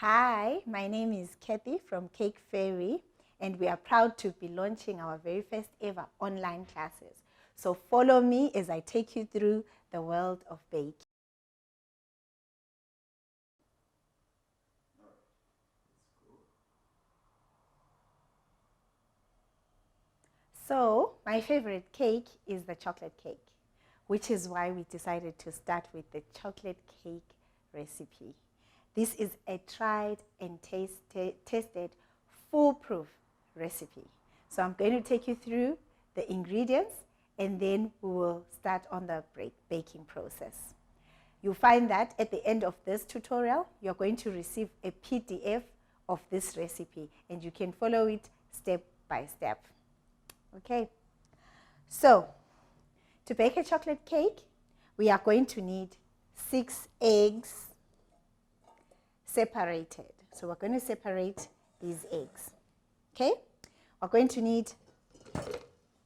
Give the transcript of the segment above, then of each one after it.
Hi, my name is Kathy from Cake Fairy, and we are proud to be launching our very first ever online classes. So follow me as I take you through the world of baking. So my favorite cake is the chocolate cake, which is why we decided to start with the chocolate cake recipe. This is a tried and tested foolproof recipe. So I'm going to take you through the ingredients and then we will start on the baking process. You'll find that at the end of this tutorial, you're going to receive a PDF of this recipe and you can follow it step by step. Okay, so to bake a chocolate cake, we are going to need 6 eggs separated. So we're going to separate these eggs. Okay, we're going to need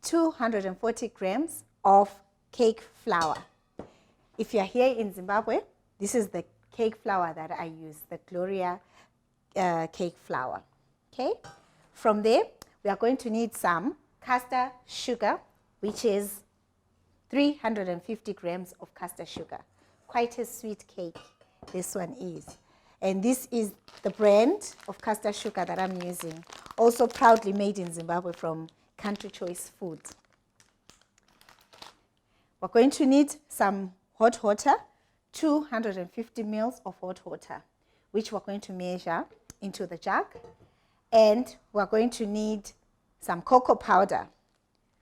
240 grams of cake flour. If you're here in Zimbabwe, this is the cake flour that I use, the Gloria cake flour. Okay, from there, we are going to need some caster sugar, which is 350 grams of caster sugar. Quite a sweet cake, this one is. And this is the brand of caster sugar that I'm using. Also proudly made in Zimbabwe from Country Choice Foods. We're going to need some hot water, 250 ml of hot water, which we're going to measure into the jug. And we're going to need some cocoa powder.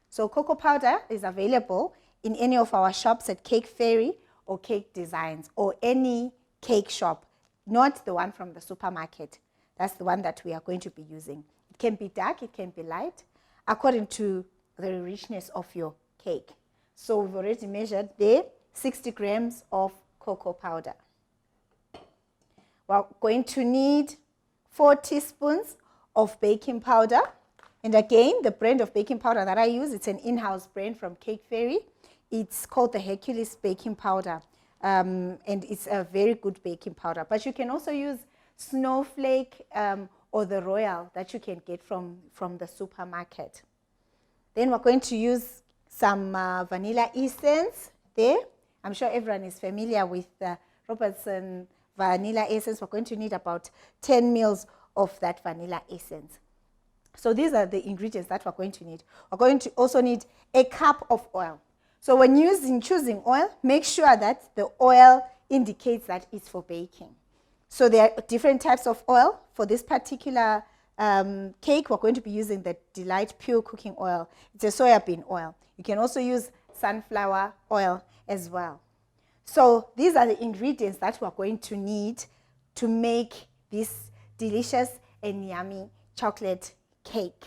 So cocoa powder is available in any of our shops at Cake Fairy or Cake Designs or any cake shop, not the one from the supermarket. That's the one that we are going to be using. It can be dark, it can be light, according to the richness of your cake. So we've already measured there 60 grams of cocoa powder. We're going to need 4 teaspoons of baking powder. And again, the brand of baking powder that I use, it's an in-house brand from Cake Fairy. It's called the Hercules baking powder. And it's a very good baking powder. But you can also use Snowflake or the Royal that you can get from the supermarket. Then we're going to use some vanilla essence there. I'm sure everyone is familiar with the Robertson vanilla essence. We're going to need about 10 ml of that vanilla essence. So these are the ingredients that we're going to need. We're going to also need a cup of oil. So when choosing oil, make sure that the oil indicates that it's for baking. So there are different types of oil. For this particular cake, we're going to be using the Delight Pure Cooking Oil. It's a soybean oil. You can also use sunflower oil as well. So these are the ingredients that we're going to need to make this delicious and yummy chocolate cake.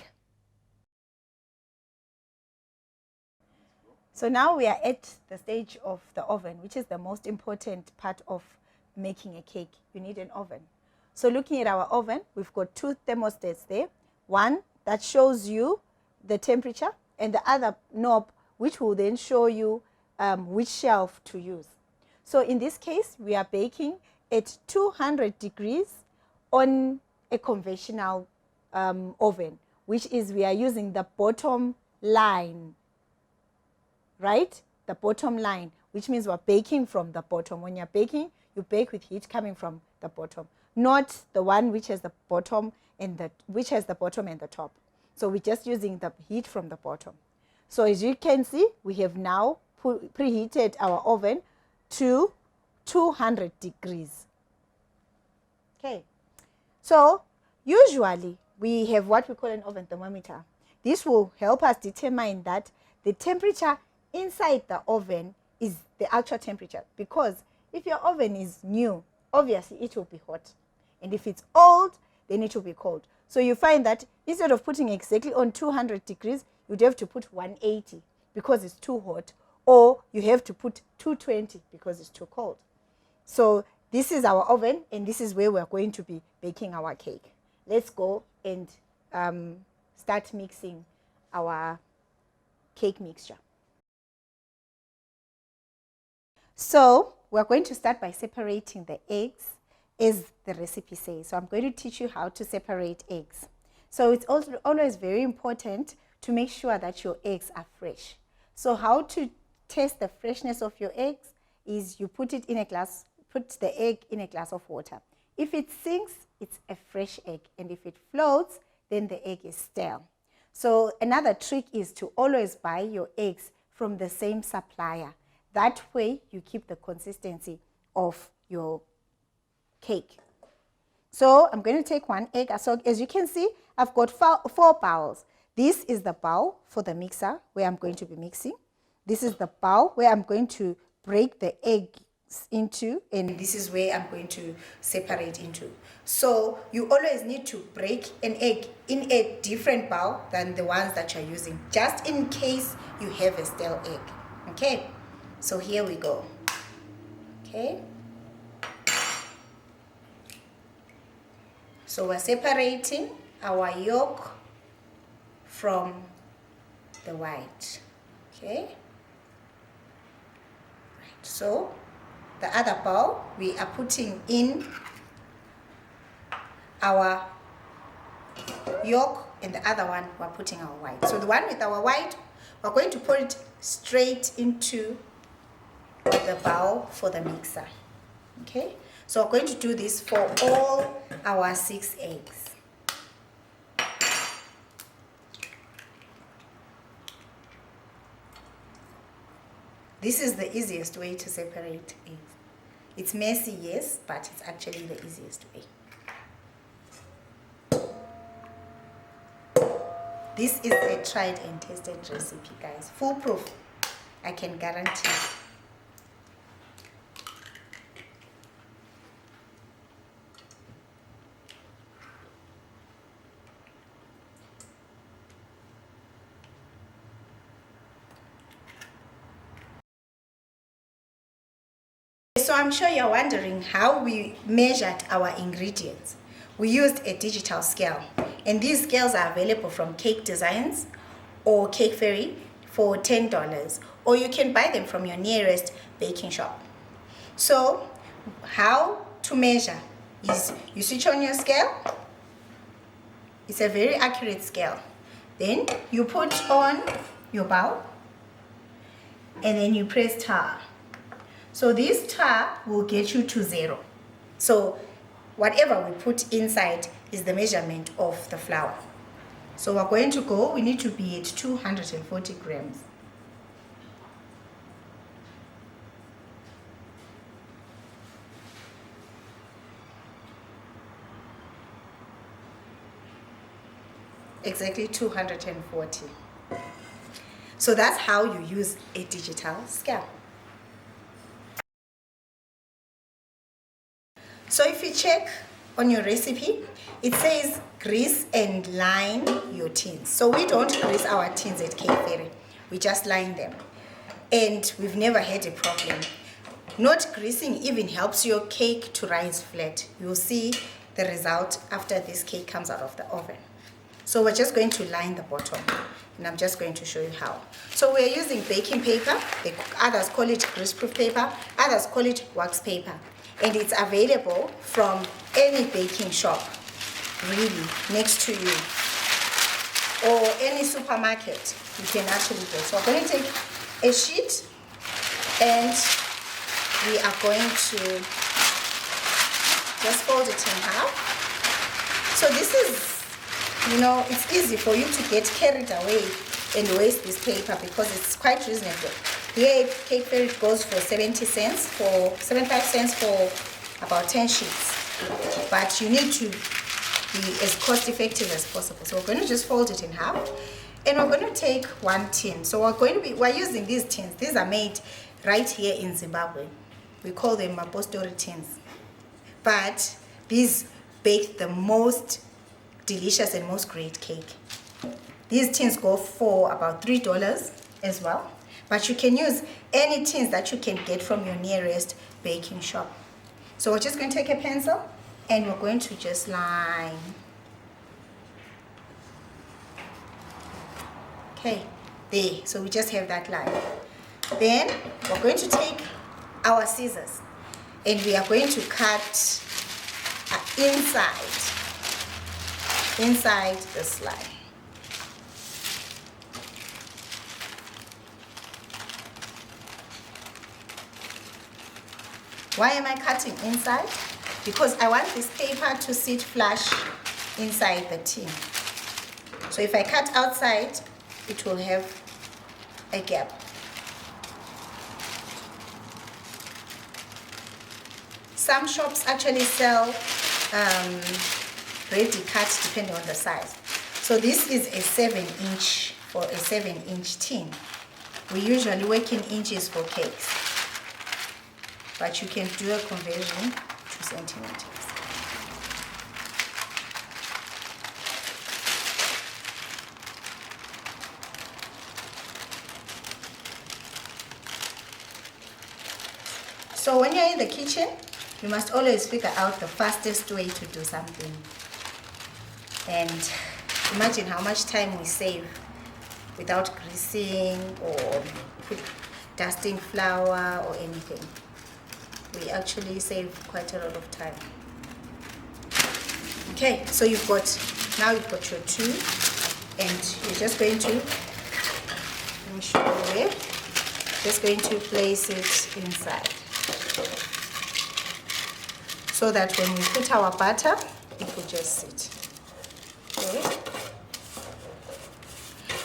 So now we are at the stage of the oven, which is the most important part of making a cake. You need an oven. So looking at our oven, we've got 2 thermostats there. One that shows you the temperature and the other knob which will then show you which shelf to use. So in this case, we are baking at 200 degrees on a conventional oven, which is we are using the bottom line, right? The bottom line, which means we're baking from the bottom. When you're baking, you bake with heat coming from the bottom, not the one which has the bottom and the top. So we're just using the heat from the bottom. So as you can see, we have now preheated our oven to 200 degrees. Okay, so usually we have what we call an oven thermometer. This will help us determine that the temperature inside the oven is the actual temperature, because if your oven is new, obviously it will be hot, and if it's old, then it will be cold. So you find that instead of putting exactly on 200 degrees, you'd have to put 180 because it's too hot, or you have to put 220 because it's too cold. So this is our oven, and this is where we're going to be baking our cake. Let's go and start mixing our cake mixture. So we're going to start by separating the eggs as the recipe says. So I'm going to teach you how to separate eggs. So it's also always very important to make sure that your eggs are fresh. So how to test the freshness of your eggs is you put it in a glass, put the egg in a glass of water. If it sinks, it's a fresh egg, and if it floats, then the egg is stale. So another trick is to always buy your eggs from the same supplier. That way you keep the consistency of your cake. So I'm going to take one egg. So as you can see, I've got four bowls. This is the bowl for the mixer where I'm going to be mixing. This is the bowl where I'm going to break the eggs into, and this is where I'm going to separate into. So you always need to break an egg in a different bowl than the ones that you're using, just in case you have a stale egg. Okay, so here we go. Okay, so we're separating our yolk from the white. Okay, right. So the other bowl, we are putting in our yolk, and the other one we're putting our white. So the one with our white, we're going to put it straight into the bowl for the mixer. Okay, so we're going to do this for all our 6 eggs. This is the easiest way to separate eggs. It's messy, yes, but it's actually the easiest way. This is a tried and tested recipe, guys. Foolproof, I can guarantee. So I'm sure you're wondering how we measured our ingredients. We used a digital scale, and these scales are available from Cake Designs or Cake Fairy for $10, or you can buy them from your nearest baking shop. So how to measure is you switch on your scale. It's a very accurate scale. Then you put on your bowl, and then you press tar. So this tar will get you to 0. So whatever we put inside is the measurement of the flour. So we're going to go, we need to be at 240 grams. Exactly 240. So that's how you use a digital scale. So if you check on your recipe, it says grease and line your tins. So we don't grease our tins at Cake Fairy. We just line them. And we've never had a problem. Not greasing even helps your cake to rise flat. You'll see the result after this cake comes out of the oven. So we're just going to line the bottom, and I'm just going to show you how. So we're using baking paper. Others call it greaseproof paper. Others call it wax paper. And it's available from any baking shop, really, next to you, or any supermarket you can actually go. So I'm going to take a sheet, and we are going to just fold it in half. So this is, you know, it's easy for you to get carried away and waste this paper because it's quite reasonable. Here at Cake Fairy it goes for 75 cents for about 10 sheets. But you need to be as cost effective as possible. So we're going to just fold it in half, and we're going to take one tin. So we're using these tins. These are made right here in Zimbabwe. We call them Mapostoli tins. But these bake the most delicious and most great cake. These tins go for about $3 as well. But you can use any tins that you can get from your nearest baking shop. So we're just going to take a pencil, and we're going to just line. Okay, there. So we just have that line. Then we're going to take our scissors, and we are going to cut inside the slime. Why am I cutting inside? Because I want this paper to sit flush inside the tin. So if I cut outside, it will have a gap. Some shops actually sell ready cut depending on the size. So this is a 7-inch for a 7-inch tin. We usually work in inches for cakes, but you can do a conversion to centimeters. So when you're in the kitchen, you must always figure out the fastest way to do something. And imagine how much time we save without greasing or dusting flour or anything. We actually save quite a lot of time. Okay, so now you've got your two, and you're just going to, let me show you where, just going to place it inside, so that when we put our butter, it will just sit. Okay.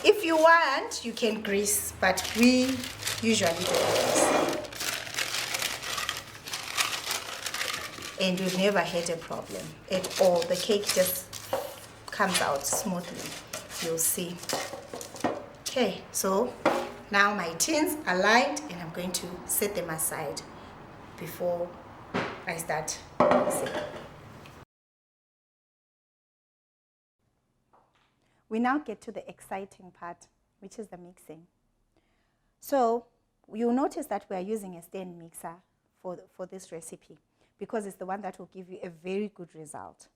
If you want, you can grease, but we usually don't grease. And we've never had a problem at all. The cake just comes out smoothly, you'll see. Okay, so now my tins are lined, and I'm going to set them aside before I start mixing. We now get to the exciting part, which is the mixing. So you'll notice that we are using a stand mixer for this recipe, because it's the one that will give you a very good result.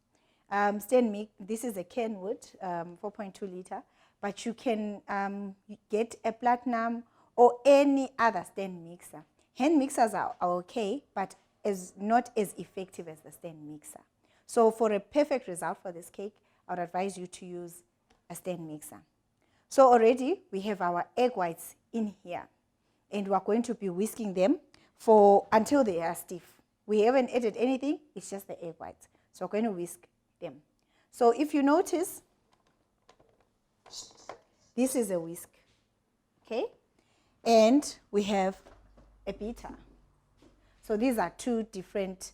This is a Kenwood 4.2 liter, but you can get a platinum or any other stand mixer. Hand mixers are okay, but not as effective as the stand mixer. So for a perfect result for this cake, I would advise you to use a stand mixer. So already we have our egg whites in here, and we're going to be whisking them until they are stiff. We haven't added anything, it's just the egg whites. So we're going to whisk them. So if you notice, this is a whisk, okay? And we have a beater. So these are two different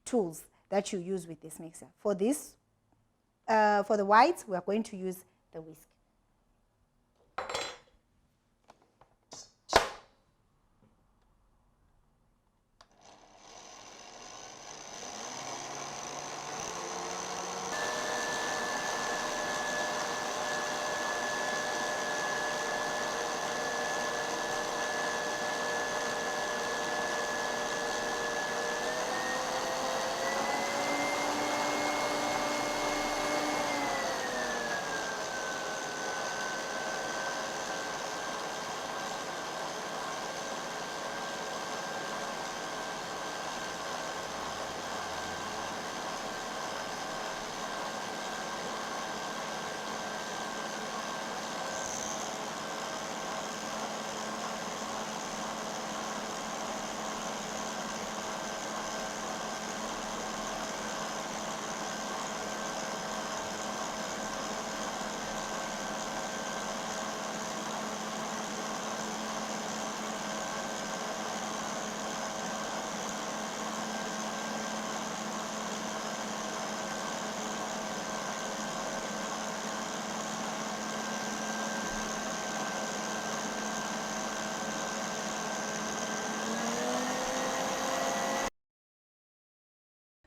tools that you use with this mixer. For the whites, we are going to use the whisk.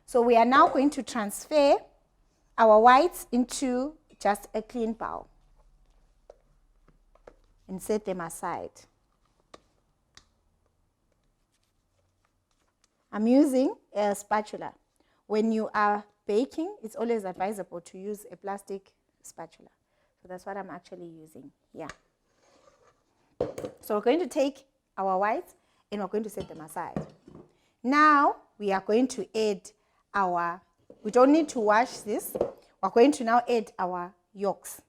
So we are now going to transfer our whites into just a clean bowl and set them aside. I'm using a spatula. When you are baking, it's always advisable to use a plastic spatula. So that's what I'm actually using here. So we're going to take our whites and we're going to set them aside. Now we are going to add we don't need to wash this. We're going to now add our yolks.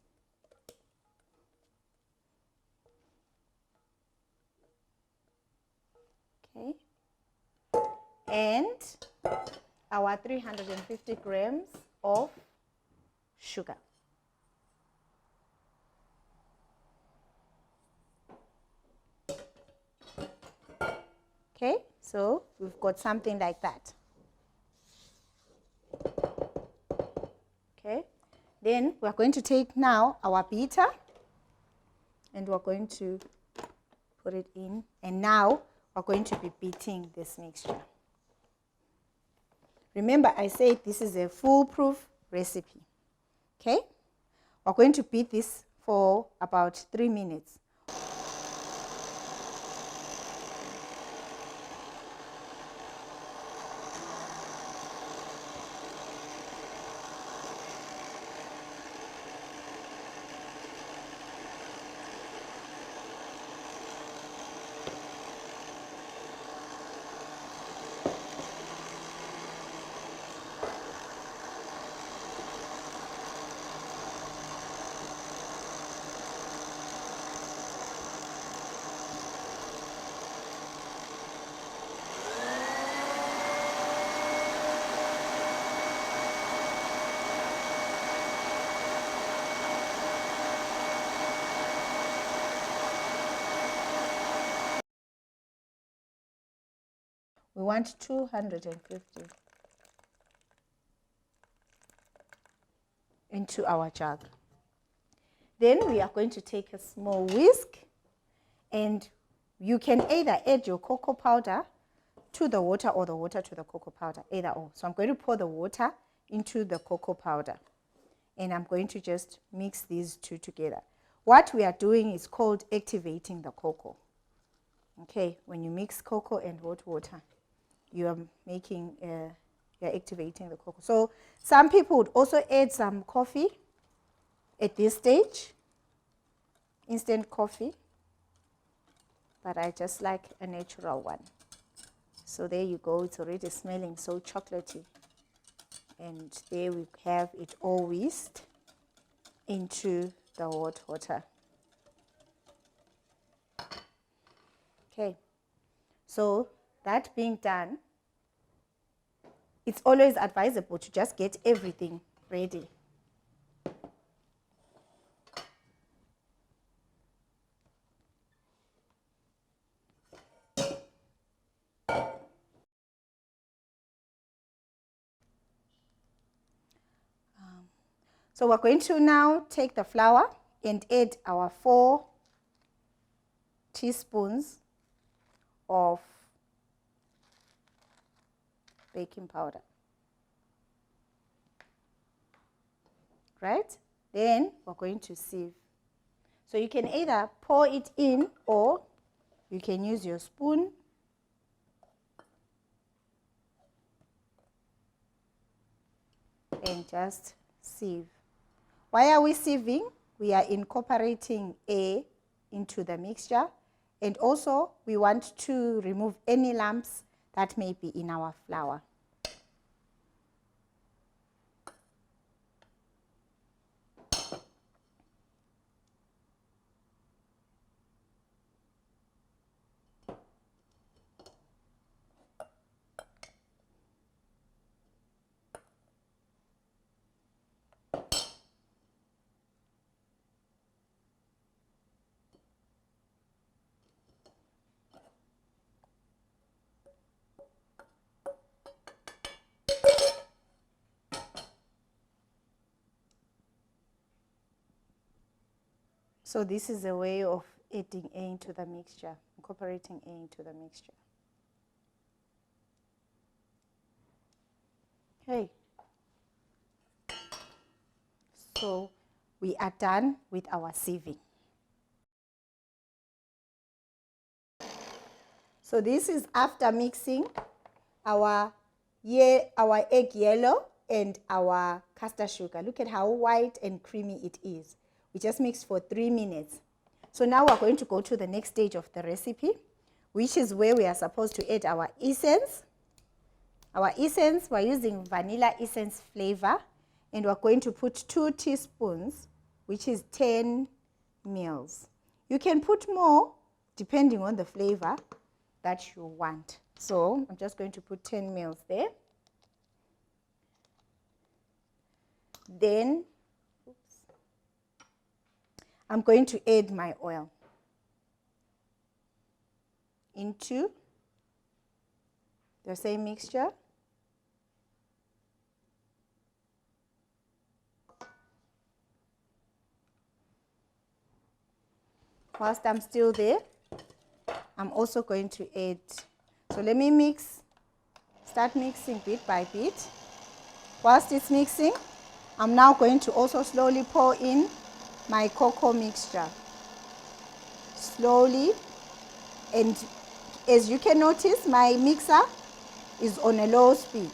Okay. And our 350 grams of sugar. Okay, so we've got something like that. Okay, then we're going to take now our beater and we're going to put it in, and now we're going to be beating this mixture. Remember, I said this is a foolproof recipe. Okay, we're going to beat this for about 3 minutes. We want 250 into our jug. Then we are going to take a small whisk, and you can either add your cocoa powder to the water or the water to the cocoa powder, either or. So I'm going to pour the water into the cocoa powder, and I'm going to just mix these two together. What we are doing is called activating the cocoa. Okay, when you mix cocoa and hot water, you are making, you're activating the cocoa. So some people would also add some coffee at this stage, instant coffee, but I just like a natural one. So there you go, it's already smelling so chocolatey. And there we have it all whisked into the hot water. Okay, so that being done, it's always advisable to just get everything ready. So we're going to now take the flour and add our 4 teaspoons of baking powder. Right? Then we're going to sieve. So you can either pour it in or you can use your spoon and just sieve. Why are we sieving? We are incorporating air into the mixture, and also we want to remove any lumps that may be in our flour. So this is a way of adding air into the mixture, incorporating air into the mixture. Okay. So we are done with our sieving. So this is after mixing our egg yellow and our caster sugar. Look at how white and creamy it is. We just mixed for 3 minutes. So now we're going to go to the next stage of the recipe, which is where we are supposed to add our essence, Our essence, we're using vanilla essence flavor, and we're going to put 2 teaspoons, which is 10 mils. You can put more depending on the flavor that you want. So I'm just going to put 10 mils there. Then I'm going to add my oil into the same mixture. Whilst I'm still there, I'm also going to add, so let me start mixing bit by bit. Whilst it's mixing, I'm now going to also slowly pour in my cocoa mixture. Slowly, and as you can notice, my mixer is on a low speed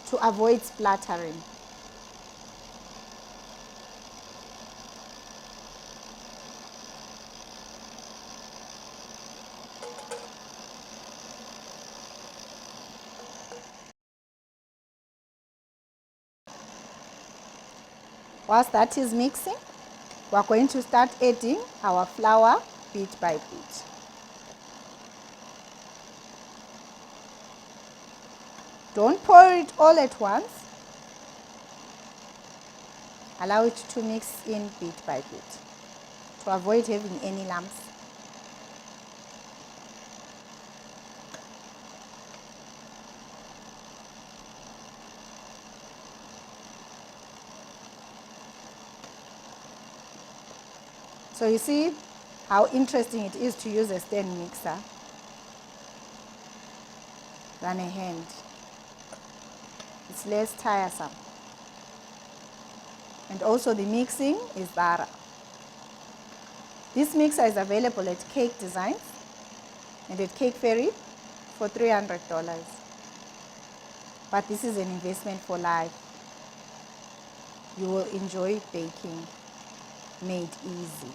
to avoid splattering. Whilst that is mixing, we're going to start adding our flour bit by bit. Don't pour it all at once. Allow it to mix in bit by bit to avoid having any lumps. So you see how interesting it is to use a stand mixer than a hand. It's less tiresome. And also the mixing is thorough. This mixer is available at Cake Designs and at Cake Fairy for $300. But this is an investment for life. You will enjoy baking made easy.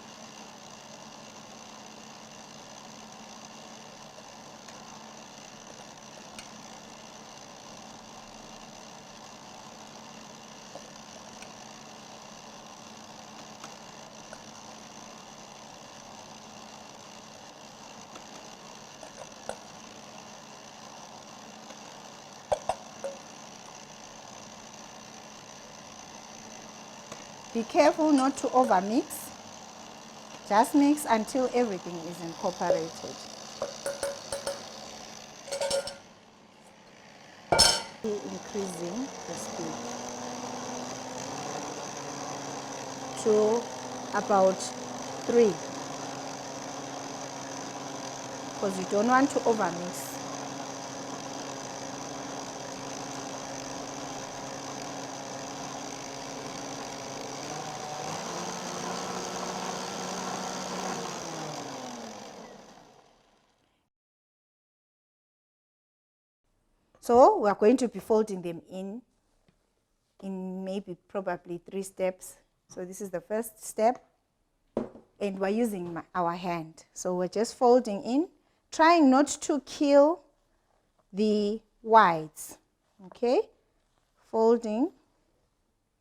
Be careful not to overmix. Just mix until everything is incorporated. Increasing the speed to about 3, because you don't want to overmix. So we are going to be folding them in maybe probably 3 steps. So this is the first step, and we're using our hand. So we're just folding in, trying not to kill the whites. Okay, folding,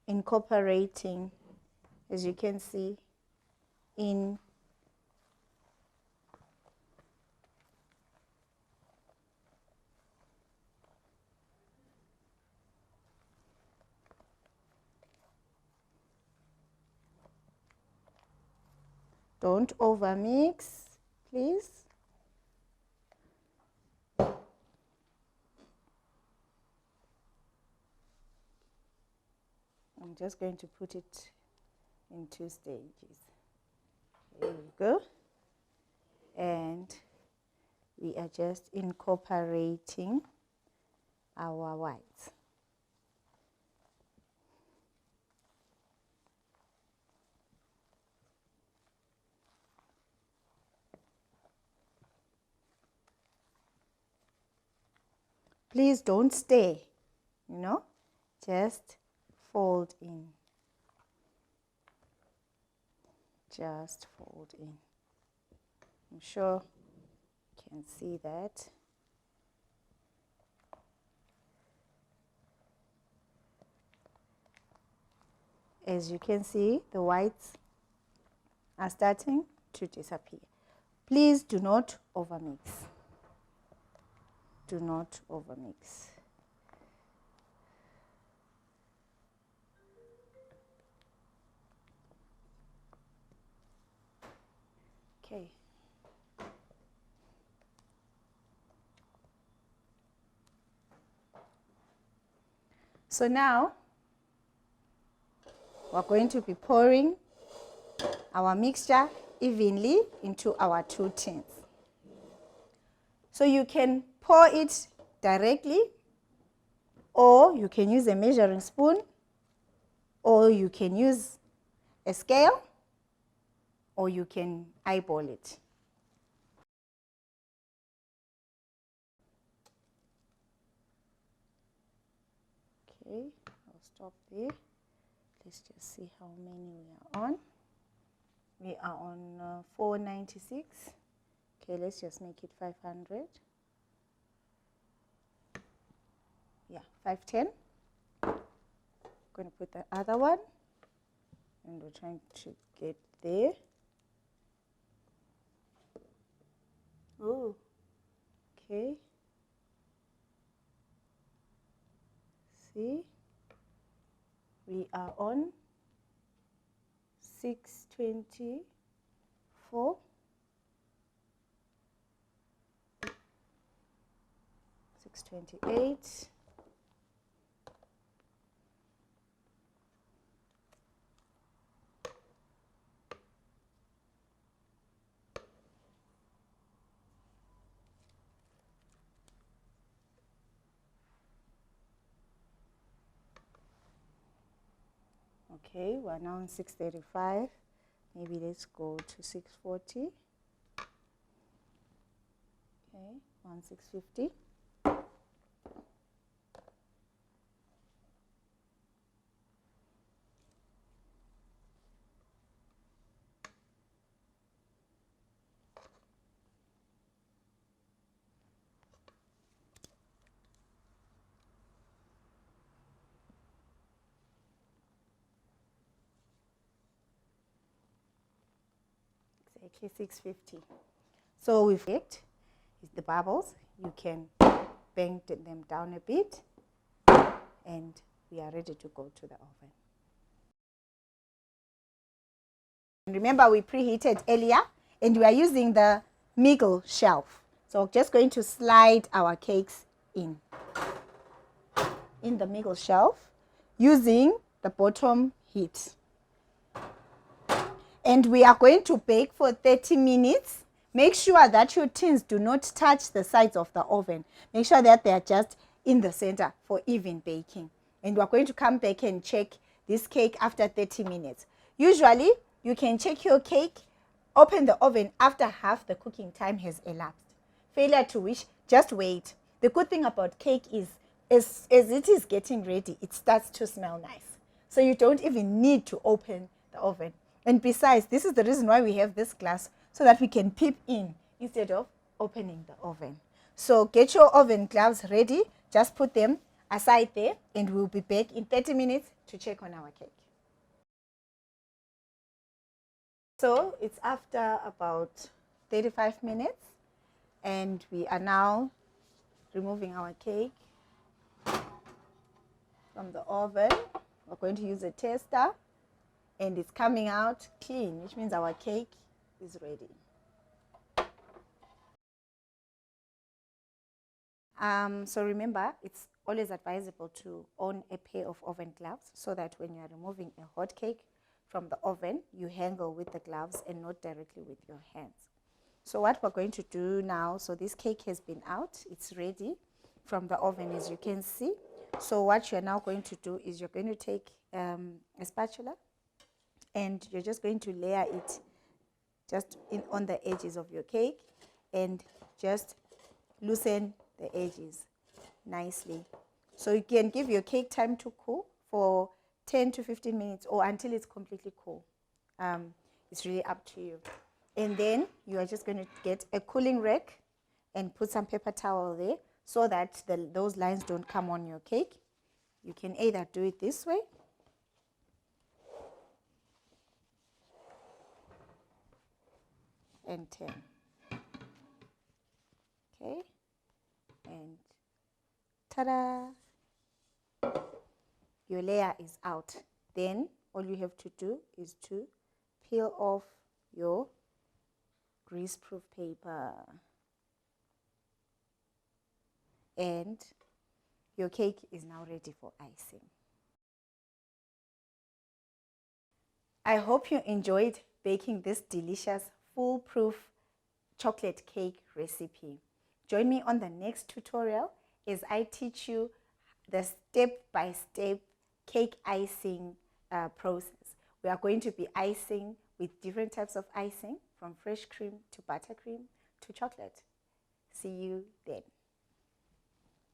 incorporating, as you can see, in don't overmix, please. I'm just going to put it in 2 stages. There we go. And we are just incorporating our whites. Please don't stay, just fold in. Just fold in. I'm sure you can see that. as you can see, the whites are starting to disappear. Please do not overmix. Do not overmix. Okay. So now we're going to be pouring our mixture evenly into our 2 tins. So you can pour it directly, or you can use a measuring spoon, or you can use a scale, or you can eyeball it. Okay, I'll stop there. Let's just see how many we are on. We are on 496. Okay, let's just make it 500. Yeah, 510. I'm going to put the other one, and we're trying to get there. Oh, okay. See, we are on 624. 628. Okay, we're now on 635. Maybe let's go to 640. Okay, on 650. Exactly 650. So we've baked the bubbles. You can bang them down a bit, and we are ready to go to the oven. Remember, we preheated earlier, and we are using the middle shelf. So we're just going to slide our cakes in the middle shelf using the bottom heat. And we are going to bake for 30 minutes. Make sure that your tins do not touch the sides of the oven. Make sure that they are just in the center for even baking. And we're going to come back and check this cake after 30 minutes. Usually, you can check your cake, open the oven after half the cooking time has elapsed. Failure to which, just wait. The good thing about cake is, as it is getting ready, it starts to smell nice. So you don't even need to open the oven. And besides, this is the reason why we have this glass, so that we can peep in instead of opening the oven. So get your oven gloves ready. Just put them aside there, and we'll be back in 30 minutes to check on our cake. So it's after about 35 minutes, and we are now removing our cake from the oven. We're going to use a tester, and it's coming out clean, which means our cake is ready. So remember, it's always advisable to own a pair of oven gloves, so that when you are removing a hot cake from the oven, you handle with the gloves and not directly with your hands. So what we're going to do now, so this cake has been out, it's ready from the oven, as you can see. So what you're now going to do is you're going to take a spatula, and you're just going to layer it just on the edges of your cake, and just loosen the edges nicely. So you can give your cake time to cool for 10 to 15 minutes, or until it's completely cool. It's really up to you. And then you are just going to get a cooling rack and put some paper towel there, so that those lines don't come on your cake. You can either do it this way, and turn. Okay, and ta-da! Your layer is out. Then all you have to do is to peel off your greaseproof paper. And your cake is now ready for icing. I hope you enjoyed baking this delicious, foolproof chocolate cake recipe. Join me on the next tutorial as I teach you the step-by-step cake icing process. We are going to be icing with different types of icing, from fresh cream to buttercream to chocolate. See you then.